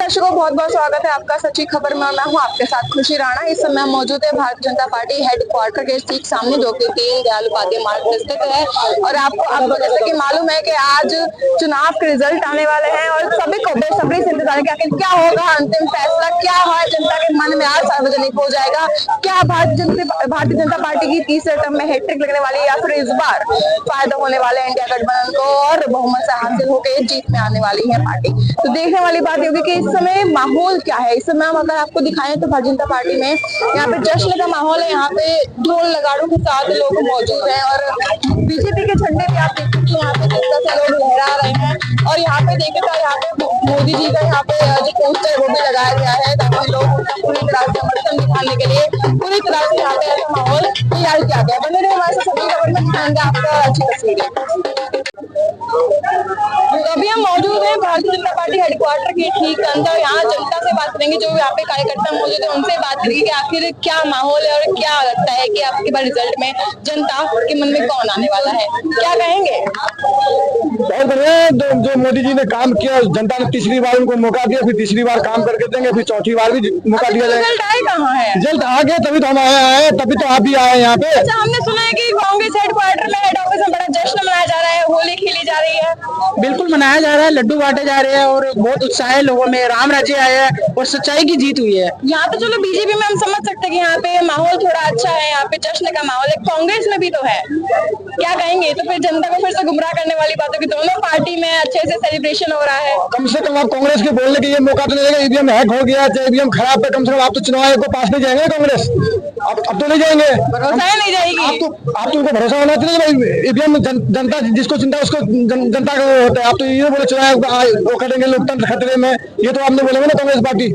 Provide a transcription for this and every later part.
दर्शकों, बहुत बहुत स्वागत है आपका सच्ची खबर में। मैं हूं आपके साथ खुशी राणा। इस समय हम मौजूद है भारतीय जनता पार्टी हेडक्वार्टर के ठीक सामने, जो कि दीनदयाल उपाध्याय मार्ग पर स्थित है। और आपको जैसे कि मालूम है कि आज चुनाव के रिजल्ट आने वाले हैं और सभी को बेसब्री से इंतजार है कि आखिर क्या होगा, अंतिम फैसला क्या है जनता के मन में आज सार्वजनिक हो जाएगा। क्या भारतीय जनता पार्टी की तीसरे टर्म में हैट्रिक लगने वाली है, या फिर इस बार फायदा होने वाले इंडिया गठबंधन को और बहुमत से हासिल होकर जीत में आने वाली है पार्टी। तो देखने वाली बात होगी कि इस समय माहौल क्या है। इस समय हम अगर आपको दिखाएं तो भारतीय जनता पार्टी में यहाँ पे जश्न का माहौल है। यहाँ पे ढोल नगाड़ों के साथ लोग मौजूद हैं और बीजेपी के झंडे भी आप देख सकते हैं यहाँ पे जिस तरह से लोग लहरा रहे हैं। और यहाँ पे देखें तो यहाँ पे मोदी जी का यहाँ पे जो पोस्टर है वो भी लगाया गया है, ताकि लोग पूरी तरह से समर्थन दिखाने के लिए पूरी तरह से यहाँ पे ऐसा माहौल तैयार किया गया। बने रहे हमारे साथ, सभी खबर में दिखाएंगे आपको अच्छी तस्वीरें। अभी हम मौजूद हैं भारतीय जनता पार्टी हेडक्वार्टर के ठीक अंदर। यहाँ जनता से बात करेंगे, जो यहाँ पे कार्यकर्ता मौजूद है उनसे बात करेंगे कि आखिर क्या माहौल है और क्या लगता है कि आपके बार रिजल्ट में जनता के मन में कौन आने वाला है, क्या कहेंगे? बहुत बढ़िया। जो मोदी जी ने काम किया, जनता ने तीसरी बार उनको मौका दिया, फिर तीसरी बार काम करके देंगे, फिर चौथी बार भी मौका दिया जाएगा। रिजल्ट आए कहाँ है? रिजल्ट आ गया तभी तो हम आए, तभी तो आप भी आए यहाँ पे। अच्छा, हमने सुना है कि कांग्रेस हेडक्वार्टर में हेड ऑफिस में बड़ा जश्न मनाया जा रहा है, होली खेली जा रही है। बिल्कुल मनाया जा रहा है, लड्डू बांटे जा रहे हैं और बहुत उत्साह है लोगों में। राम राज्य आया है और सच्चाई की जीत हुई है। यहाँ तो चलो बीजेपी में हम समझ सकते हैं कि यहाँ पे माहौल थोड़ा अच्छा है, यहाँ पे जश्न का माहौल है। कांग्रेस में भी तो है, क्या कहेंगे? तो फिर जनता को फिर से गुमराह करने वाली बात है कि दोनों पार्टी में अच्छे से सेलिब्रेशन हो रहा है। कम से कम आप कांग्रेस के बोलने के ये मौका तो नहीं देगा। ईवीएम हैक हो गया, चाहे ईवीएम खराब है, कम से कम आप तो चुनाव आयोग को पास नहीं जाएंगे कांग्रेस। अब तो नहीं जाएंगे, भरोसा है नहीं जाएगी। आप तो उनको भरोसा होना चाहिए भाई। ईवीएम जनता जिसको चिंता उसको जनता का वो होता है। आप तो ये बोले चुनाव वो करेंगे, लोकतंत्र खतरे में, ये तो आपने बोलेंगे ना कांग्रेस पार्टी।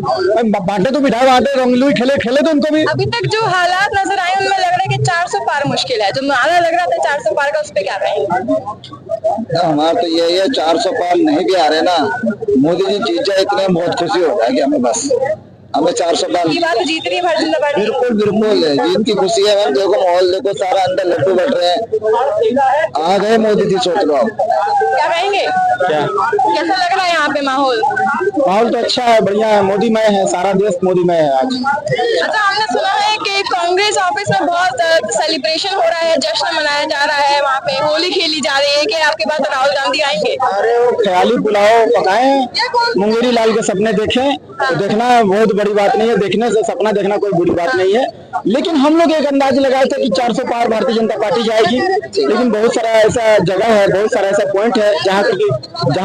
बांटे तो मिठाई बांटे, रंगलुई खेले तो उनको भी। अभी तक जो हालात नजर आए उनमें लग रहा है कि 400 पार मुश्किल है। जो नारा लग रहा था 400 पार का, उस पर क्या कहेंगे? हमारा तो यही है, 400 पार नहीं भी आ रहे ना, मोदी जी जीत जाए इतने बहुत खुशी होता है कि हमें 400 पार ये बात जीत रही है भारतीय जनता पार्टी। बिल्कुल जीत की खुशी है। मैम देखो माहौल देखो, सारा अंदर लड्डू बट रहे हैं। आ गए मोदी जी, सोच लो आप क्या कहेंगे? कैसा लग रहा है यहाँ पे माहौल? माहौल तो अच्छा है, बढ़िया है, मोदी मय है, सारा देश मोदी मय है आज। अच्छा, हमने सुना है कि कांग्रेस ऑफिस में बहुत सेलिब्रेशन हो रहा है, जश्न मनाया जा रहा है, वहाँ पे होली खेली जा रही है। कि आपके पास राहुल गांधी आएंगे? अरे वो ख्याली पुलाव पकाए, मुंगेरी लाल के सपने देखें, तो देखना बहुत बड़ी बात नहीं है। देखने से सपना देखना कोई बुरी बात नहीं है। लेकिन हम लोग एक अंदाज लगाए थे कि 400 पार भारतीय जनता पार्टी जाएगी। लेकिन बहुत सारा ऐसा जगह है, बहुत सारा ऐसा पॉइंट है जहाँ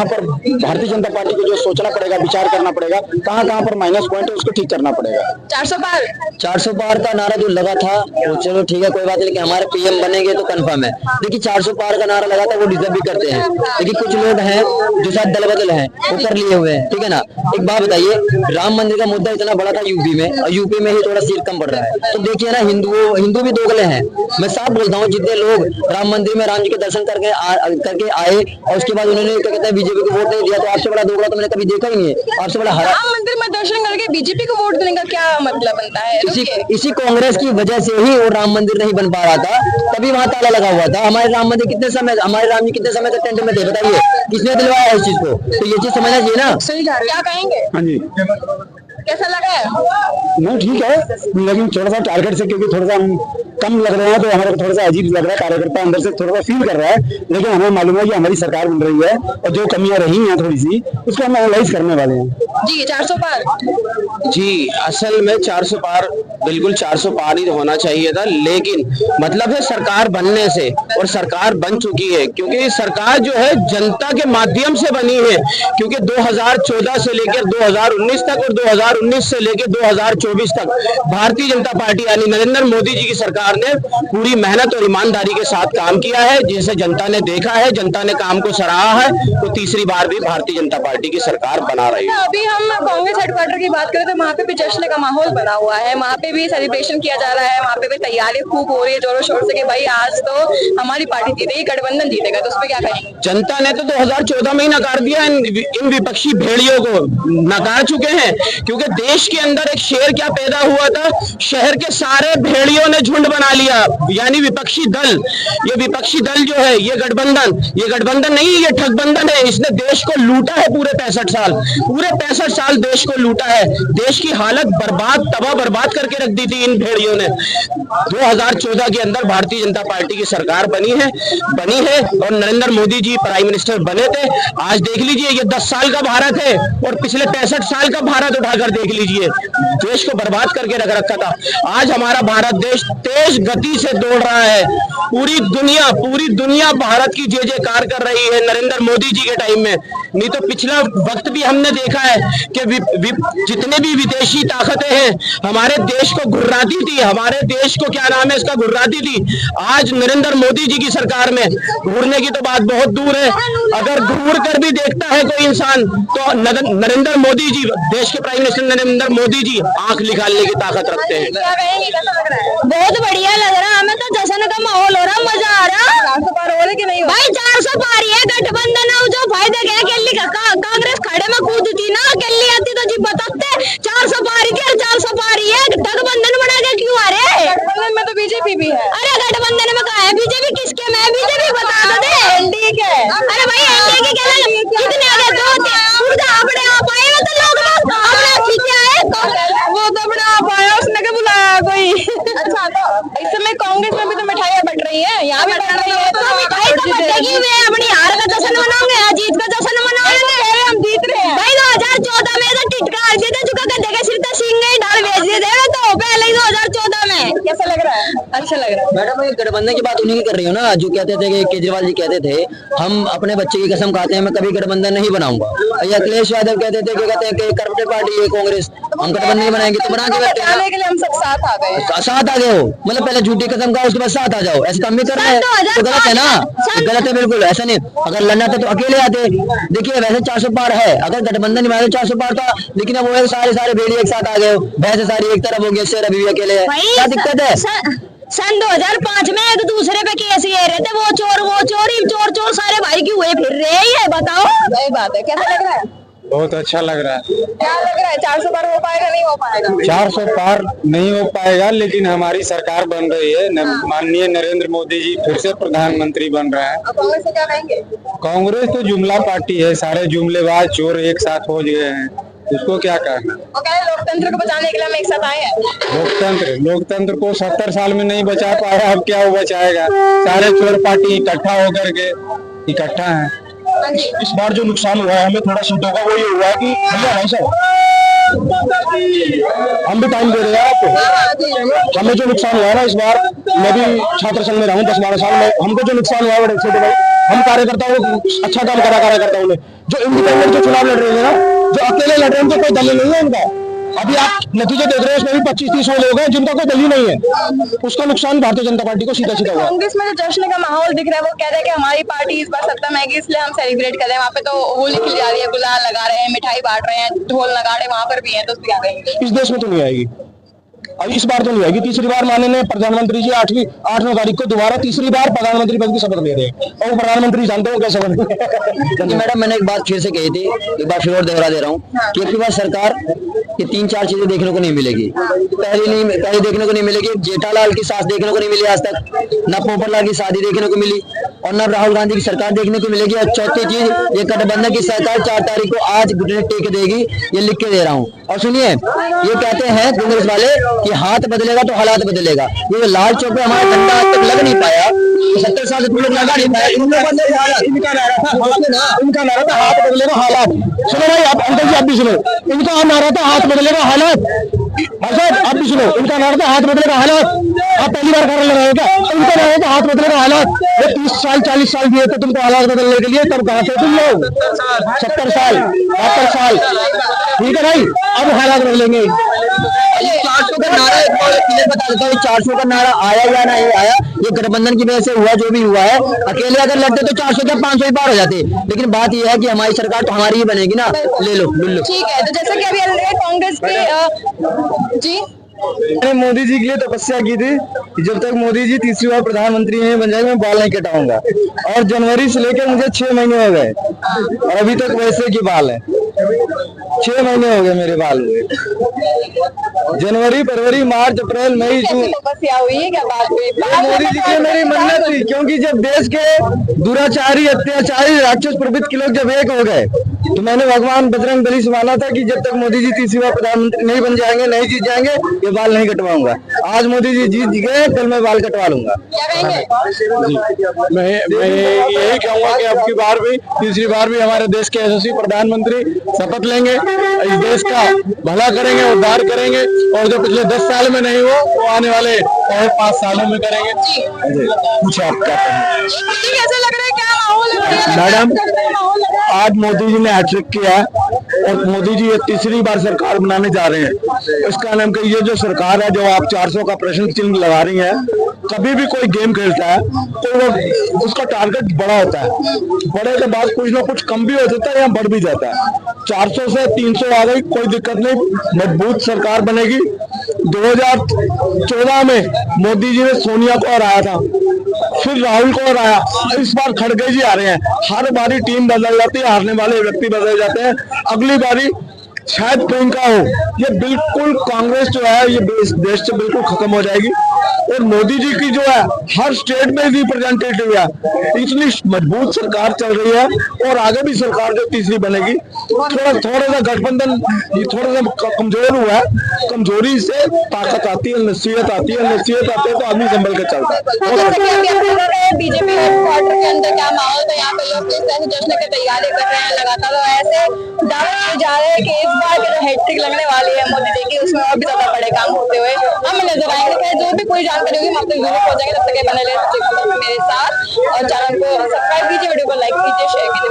पर भारतीय जनता पार्टी को जो सोचना पड़ेगा, विचार करना पड़ेगा, कहाँ पर माइनस पॉइंट है उसको ठीक करना पड़ेगा। 400 पार का नारा जो लगा था वो चलो ठीक है, कोई बात नहीं, लेकिन हमारे पीएम बनेंगे तो कंफर्म है। देखिए 400 पार का नारा लगा था, वो डिजर्व भी करते हैं। लेकिन कुछ लोग हैं जो शायद दल बदल है, वो कर लिए हुए हैं, ठीक है ना। एक बात बताइए, राम मंदिर का मुद्दा इतना बड़ा था यूपी में, और यूपी में ही थोड़ा सीट कम पड़ रहा है। तो देखिए ना, हिंदू भी दोगले हैं। मैं साफ बोलता हूँ, जितने लोग राम मंदिर में राम जी के दर्शन करके आए और उसके बाद उन्होंने क्या कहते हैं बीजेपी को वोट नहीं दिया, तो आपसे बड़ा दोगला तो मैंने कभी देखा ही नहीं है। आपसे बड़ा हरा राम मंदिर में दर्शन करके बीजेपी को वोट देने का क्या मतलब बनता है? इसी कांग्रेस की वजह से ही वो राम मंदिर नहीं बन पा रहा था, तभी वहाँ ताला लगा हुआ था। हमारे राम मंदिर हमारे राम जी कितने समय तक टेंट में थे, बताइए किसने दिलवाया इस चीज को? तो ये चीज समझना चाहिए ना। सही क्या कहेंगे? हाँ जी, कैसा लगा है? नहीं ठीक है, लेकिन थोड़ा सा टारगेट से, क्योंकि थोड़ा सा हम कम लग रहे हैं तो हमारे को थोड़ा सा अजीब लग रहा है। कार्यकर्ता अंदर से थोड़ा सा फील कर रहा है, लेकिन हमें मालूम है कि हमारी सरकार बन रही है और जो कमियां रही हैं थोड़ी सी, उसको हम एनालाइज करने वाले हैं। जी 400 पार जी, असल में 400 पार बिल्कुल 400 पार ही होना चाहिए था। लेकिन मतलब है सरकार बनने से, और सरकार बन चुकी है, क्योंकि सरकार जो है जनता के माध्यम से बनी है। क्योंकि 2014 से लेकर 2019 तक और 2019 से लेकर 2024 तक भारतीय जनता पार्टी यानी नरेंद्र मोदी जी की सरकार ने पूरी मेहनत और ईमानदारी के साथ काम किया है, जिसे जनता ने देखा है, जनता ने काम को सराहा है। तो तीसरी बार भी भारतीय जनता पार्टी की सरकार बना रही है। अभी हम कांग्रेस हेडक्वार्टर की बात करें तो वहाँ पे भी जश्न का माहौल बना हुआ है, वहाँ पे भी सेलिब्रेशन किया जा रहा है, वहाँ पे भी तैयारी खूब हो रही है जोरों शोर से कि भाई आज तो हमारी पार्टी जीतेगी, गठबंधन जीतेगा। तो उस पर क्या कहेंगे? जनता ने तो 2014 में ही नकार दिया, इन विपक्षी भेड़ियों को नकार चुके हैं। क्योंकि देश के अंदर एक शेर क्या पैदा हुआ था, शहर के सारे भेड़ियों ने झुंड बना लिया, यानी विपक्षी दल। ये विपक्षी दल जो है, ये गठबंधन नहीं, ये ठगबंधन है। इसने देश को लूटा है पूरे 65 साल, पूरे 65 साल देश को लूटा है। देश की हालत तबाह बर्बाद करके रख दी थी इन भेड़ियों ने। 2014 के अंदर भारतीय जनता पार्टी की सरकार बनी है और नरेंद्र मोदी जी प्राइम मिनिस्टर बने थे। आज देख लीजिए, ये 10 साल का भारत है और पिछले 65 साल का भारत उठाकर देख लीजिए, देश को बर्बाद करके रख रखा था। आज हमारा भारत देश तेज गति से दौड़ रहा है। पूरी दुनिया भारत की जय जयकार कर रही है नरेंद्र मोदी जी के टाइम में। नहीं तो पिछला वक्त भी हमने देखा है कि जितने भी विदेशी ताकतें हैं हमारे देश को घुर्राती थी, हमारे देश को क्या नाम है इसका घुर्राती थी। आज नरेंद्र मोदी जी की सरकार में घूरने की तो बात बहुत दूर है। अगर घूर कर भी देखता है कोई इंसान तो नरेंद्र मोदी जी, देश के प्राइम मिनिस्टर नरेंद्र मोदी जी आंख निकालने की ताकत रखते हैं। क्या कहेंगे, कैसा लग रहा है? बहुत बढ़िया लग रहा है हमें तो, जश्न का माहौल हो रहा, मजा आ रहा। 400 पार हो रहे कि नहीं हो? भाई 400 पार है, गठबंधन है जो फायदा क्या है। कांग्रेस खड़े में कूदती ना, केली आती तो जी बताते 400 पार है, 400 पार है। गठबंधन बना के क्यों आ रहे? गठबंधन में तो बीजेपी भी है। अरे गठबंधन में कहा है बीजेपी, किसके में? बीजेपी बता दो दे। एनडीए के है। अरे भाई एनडीए के क्या कितने आगे दो अपने आप आए हो तो लोग अपने ठीक है, वो तो अपने आप आया, उसने क्या बुलाया कोई? अच्छा, तो इस समय कांग्रेस में भी तो मिठाइयाँ बट रही है, यहाँ भी बट रही है। तो मिठाई तो बटेगी, वे अपनी हार का जश्न मनाओगे, जीत का जश्न मनाओगे। हम जीत रहे हैं भाई 2014 में तो टिटका हार जीते, चुका कर देगा सिर्फ सिंह ही ढाल भेज दिए थे तो पहले ही 2014 में। कैसा लग रहा है? अच्छा लग रहा है। मैडम ये गठबंधन की बात उन्हीं की कर रही हो ना, जो कहते थे कि केजरीवाल जी कहते थे हम अपने बच्चे की कसम खाते हैं मैं कभी गठबंधन नहीं बनाऊंगा। या अखिलेश यादव कहते थे, कहते हैं कि करप्टेड पार्टी है कांग्रेस, हम गठबंधन नहीं बनाएंगे, तो बना के बैठे हैं। आने के लिए हम सब साथ आ गए। साथ आ गए हो, मतलब पहले झूठी कसम खाओ उसके बाद साथ आ जाओ, ऐसे तो हम भी कर रहे हैं, तो गलत है ना? गलत है बिल्कुल, ऐसा नहीं। अगर लड़ना था तो अकेले आते। देखिए वैसे 400 पार है, अगर गठबंधन नहीं बनाया तो 400 पार था, लेकिन अब वो है सारे भेड़िए एक साथ आ गए हो, भैंस सारी एक तरफ हो गई, शेर अभी भी अकेले है, क्या दिक्कत है? सन 2005 में एक दूसरे पे केस ये रहे थे, वो चोर सारे भाई क्यों हुए फिर रहे हैं, बताओ। सही बात है। कैसा लग रहा है? बहुत अच्छा लग रहा है। क्या लग रहा है, 400 पार हो पाएगा नहीं हो पाएगा? 400 पार नहीं हो पाएगा, लेकिन हमारी सरकार बन रही है, माननीय नरेंद्र मोदी जी फिर से प्रधानमंत्री बन रहे हैं। अब कांग्रेस से क्या कहेंगे? कांग्रेस तो जुमला पार्टी है, सारे जुमलेबाज चोर एक साथ हो गए हैं, उसको क्या कहना। वो कह रहे हैं लोकतंत्र को बचाने के लिए हम एक साथ आए हैं। लोकतंत्र को 70 साल में नहीं बचा पाया, अब क्या वो बचाएगा? सारे चोर पार्टी इकट्ठा होकर के इकट्ठा है। इस बार जो नुकसान हुआ है हमें थोड़ा सीटों का, वो ये हुआ है कि भैया भाई साहब हम भी टाइम दे रहे हैं आपको। हमें जो नुकसान हुआ है ना इस बार, मैं भी छात्र संघ में रहा हूँ 10-12 साल में, हमको जो नुकसान हुआ है बड़े छोटे भाई, हम कार्यकर्ताओं अच्छा काम करा कार्यकर्ताओं ने, जो इंडिपेंडेंट जो चुनाव लड़ रहे हैं ना, जो अकेले लड़ रहे हैं, उनको कोई दलील नहीं है उनका। अभी आप नतीजे देख रहे हैं, उसमें भी 25-30 लोग हैं जिनका कोई दलील नहीं है, उसका नुकसान भारतीय जनता पार्टी को सीधा सीधा हुआ। कांग्रेस में जो जश्न का माहौल दिख रहा है, वो कह रहे हैं कि हमारी पार्टी इस बार सत्ता में आएगी इसलिए हम सेलिब्रेट कर रहे हैं। वहाँ पे तो होली खिल जा रही है, गुलाल लगा रहे हैं, मिठाई बांट रहे हैं, ढोल नगाड़े वहाँ पर भी हैं, तो क्या कहेंगे? इस देश में तो नहीं आएगी, अब इस बार तो नहीं आएगी। तीसरी बार माननीय प्रधानमंत्री जी 8वीं तारीख को दोबारा तीसरी बार प्रधानमंत्री पद की शपथ ले रहे हैं, और प्रधानमंत्री जानते हो कैसे बने। क्योंकि मैडम मैंने एक बात फिर से कही थी, एक बार फिर और दोहरा दे रहा हूँ कि अब की बार सरकार ये 3-4 चीजें देखने को नहीं मिलेगी। पहले देखने को नहीं मिलेगी, जेठालाल की सास देखने को नहीं मिली आज तक, न पोपटलाल की शादी देखने को मिली, और न राहुल गांधी की सरकार देखने को मिलेगी। और चौथी चीज, ये गठबंधन की सरकार 4 तारीख को आज घुटने टेक देगी, ये लिख के दे रहा हूँ। और सुनिए, ये कहते हैं कांग्रेस वाले कि हाथ बदलेगा तो हालात बदलेगा। ये लाल चौक पे हमारा झंडा आज तक लग नहीं पाया, 70 साल से लगा नहीं पाया, इनका नारा था हाथ बदलेगा हालात। सुनो भाई, आप अंकल जी आप भी सुनो, इनका नारा था हाथ बदलेगा हालात। भाई साहब आप भी सुनो, इनका नारा था हाथ बदलेगा हालात। आप पहली बार कर रहे हो क्या? इनका नारा था हाथ बदलेगा हालात। ये 30 साल 40 साल दिए थे तुमको हालात बदलने के लिए, तब कहाँ थे तुम लोग? 70 साल 72 साल, ठीक है भाई, अब हालात बदलेंगे। 400 का नारा क्लियर बता देता हूँ, 400 का नारा आया या नहीं आया, ये गठबंधन की वजह से हुआ जो भी हुआ है। अकेले अगर लड़ते तो 400 क्या 500 ही पार हो जाते, लेकिन बात यह है कि हमारी सरकार तो हमारी ही बनेगी ना। ले लो। ठीक है, तो जैसा कि अभी कांग्रेस के जी मैंने मोदी जी के लिए तपस्या की थी कि जब तक मोदी जी तीसरी बार प्रधानमंत्री नहीं बन जाएंगे मैं बाल नहीं कटाऊंगा, और जनवरी से लेकर मुझे 6 महीने हो गए और अभी तक वैसे की बाल है। 6 महीने हो गए मेरे बाल हुए। जनवरी, फरवरी, मार्च, अप्रैल, मई, जून। तपस्या हुई है क्या बात में? मोदी जी की मेरी मन्नत थी, क्योंकि जब देश के दुराचारी, अत्याचारी, राक्षस प्रवृत्ति के लोग जब एक हो गए तो मैंने भगवान बजरंग बली से माना था कि जब तक मोदी जी तीसरी बार प्रधानमंत्री नहीं बन जाएंगे, नहीं जीत जाएंगे, ये बाल नहीं कटवाऊंगा। आज मोदी जी जीत गए, कल मैं बाल कटवा लूंगा। क्या कहेंगे? मैं यही कहूंगा कि अब की बार भी, तीसरी बार भी हमारे देश के यशस्वी प्रधानमंत्री शपथ लेंगे, इस देश का भला करेंगे, उद्धार करेंगे, और जो पिछले 10 साल में नहीं हुआ वो आने वाले और 5 सालों में करेंगे। कुछ आप क्या कहेंगे? कैसे लग रहा है, क्या माहौल है मैडम, आज मोदी जी ने हैट्रिक किया है और मोदी जी ये तीसरी बार सरकार बनाने जा रहे हैं। इसका नाम कि ये जो सरकार है, जो आप 400 का प्रश्न चिन्ह लगा रही है, कभी भी कोई गेम खेलता है तो वो उसका टारगेट बड़ा होता है, बड़े के बाद कुछ ना कुछ कम भी हो जाता है या बढ़ भी जाता है। 400 से 300 आ गई, कोई दिक्कत नहीं, मजबूत सरकार बनेगी। 2014 में मोदी जी ने सोनिया को हराया था, फिर राहुल को हराया, इस बार खड़गे जी आ रहे हैं। हर बारी टीम बदल जाती है, हारने वाले व्यक्ति बदल जाते हैं, अगली बारी शायद प्रियंका हो। ये बिल्कुल कांग्रेस जो है ये देश से बिल्कुल खत्म हो जाएगी, और मोदी जी की जो है हर स्टेट में रिप्रेजेंटेटिव है। इतनी मजबूत सरकार चल रही है, और आगे भी सरकार जो तीसरी बनेगी, थोड़ा सा गठबंधन थोड़ा सा कमजोर हुआ है, कमजोरी से ताकत आती है, नसीहत आती है, नसीहत आती है तो आदमी संभल के चलता है। बीजेपी हेडक्वार्टर के अंदर क्या माहौल था, यहाँ पे लोग किस तरह से जश्न की तैयारी कर रहे हैं लगातार, तो ऐसे दावे किए जा रहे हैं कि इस बार की जो हैट्रिक लगने वाली है मोदी जी की, उसमें और भी ज्यादा बड़े काम होते हुए हम नजर आएंगे। जो भी कोई जानकारी होगी हम आप तक जरूर पहुंचाएंगे। तब तक बने रहिए मेरे साथ, और चैनल को सब्सक्राइब कीजिए, वीडियो को लाइक कीजिए, शेयर कीजिए।